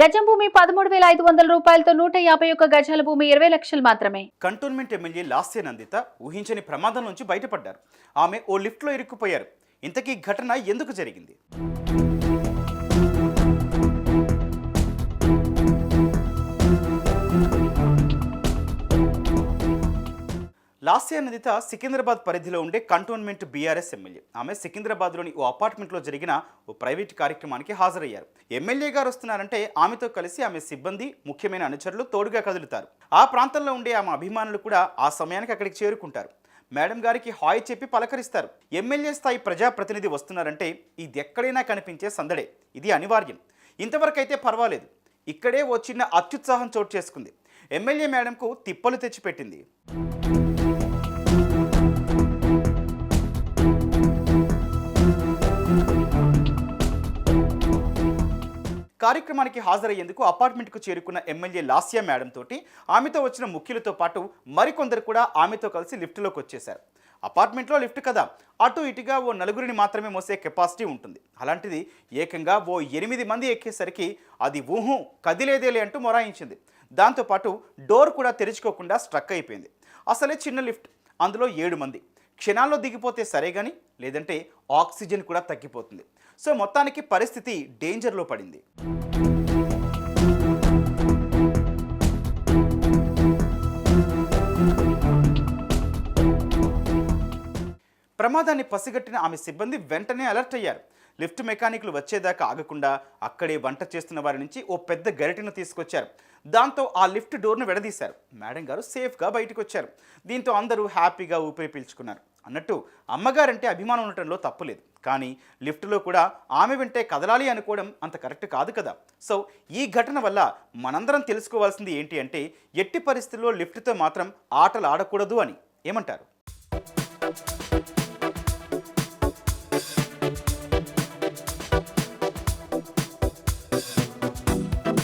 గజం భూమి 13,500 రూపాయలతో 151 గజాల భూమి 20 లక్షలు మాత్రమే. కంటోన్మెంట్ ఎమ్మెల్యే లాస్య నందిత ఊహించని ప్రమాదం నుంచి బయటపడ్డారు. ఆమె ఓ లిఫ్ట్లో ఇరుక్కుపోయారు. ఇంతకీ ఘటన ఎందుకు జరిగింది? లాస్య నందిత సికింద్రాబాద్ పరిధిలో ఉండే కంటోన్మెంట్ బీఆర్ఎస్ ఎమ్మెల్యే. ఆమె సికింద్రాబాద్లోని ఓ అపార్ట్మెంట్లో జరిగిన ఓ ప్రైవేట్ కార్యక్రమానికి హాజరయ్యారు. ఎమ్మెల్యే గారు వస్తున్నారంటే ఆమెతో కలిసి ఆమె సిబ్బంది, ముఖ్యమైన అనుచరులు తోడుగా కదులుతారు. ఆ ప్రాంతంలో ఉండే ఆమె అభిమానులు కూడా ఆ సమయానికి అక్కడికి చేరుకుంటారు. మేడం గారికి హాయ్ చెప్పి పలకరిస్తారు. ఎమ్మెల్యే స్థాయి ప్రజాప్రతినిధి వస్తున్నారంటే ఇది ఎక్కడైనా కనిపించే సందడే. ఇది అనివార్యం. ఇంతవరకైతే పర్వాలేదు. ఇక్కడే ఓ చిన్న అత్యుత్సాహం చోటు చేసుకుంది. ఎమ్మెల్యే మేడంకు తిప్పలు తెచ్చిపెట్టింది. కార్యక్రమానికి హాజరయ్యేందుకు అపార్ట్మెంట్కు చేరుకున్న ఎమ్మెల్యే లాస్య మేడం తోటి ఆమెతో వచ్చిన ముఖ్యులతో పాటు మరికొందరు కూడా ఆమెతో కలిసి లిఫ్ట్లోకి వచ్చేశారు. అపార్ట్మెంట్లో లిఫ్ట్ కదా, అటు ఇటుగా ఓ నలుగురిని మాత్రమే మోసే కెపాసిటీ ఉంటుంది. అలాంటిది ఏకంగా ఓ 8 మంది ఎక్కేసరికి అది ఊహు కదిలేదేలే అంటూ మొరాయించింది. దాంతోపాటు డోర్ కూడా తెరుచుకోకుండా స్ట్రక్ అయిపోయింది. అసలే చిన్న లిఫ్ట్, అందులో 7 మంది. క్షణాల్లో దిగిపోతే సరే కానీ, లేదంటే ఆక్సిజన్ కూడా తగ్గిపోతుంది. సో మొత్తానికి పరిస్థితి డేంజర్లో పడింది. ప్రమాదాన్ని పసిగట్టిన ఆమె సిబ్బంది వెంటనే అలర్ట్ అయ్యారు. లిఫ్ట్ మెకానిక్లు వచ్చేదాకా ఆగకుండా అక్కడే వంట చేస్తున్న వారి నుంచి ఓ పెద్ద గరిటెను తీసుకొచ్చారు. దాంతో ఆ లిఫ్ట్ డోర్ను విడదీశారు. మేడం గారు సేఫ్గా బయటకు వచ్చారు. దీంతో అందరూ హ్యాపీగా ఊపిరి పీల్చుకున్నారు. అన్నట్టు అమ్మగారంటే అభిమానం ఉండటంలో తప్పులేదు. కానీ లిఫ్ట్లో కూడా ఆమె వెంటే కదలాలి అనుకోవడం అంత కరెక్ట్ కాదు కదా. సో ఈ ఘటన వల్ల మనందరం తెలుసుకోవాల్సింది ఏంటి అంటే, ఎట్టి పరిస్థితుల్లో లిఫ్ట్తో మాత్రం ఆటలు ఆడకూడదు అని. ఏమంటారు?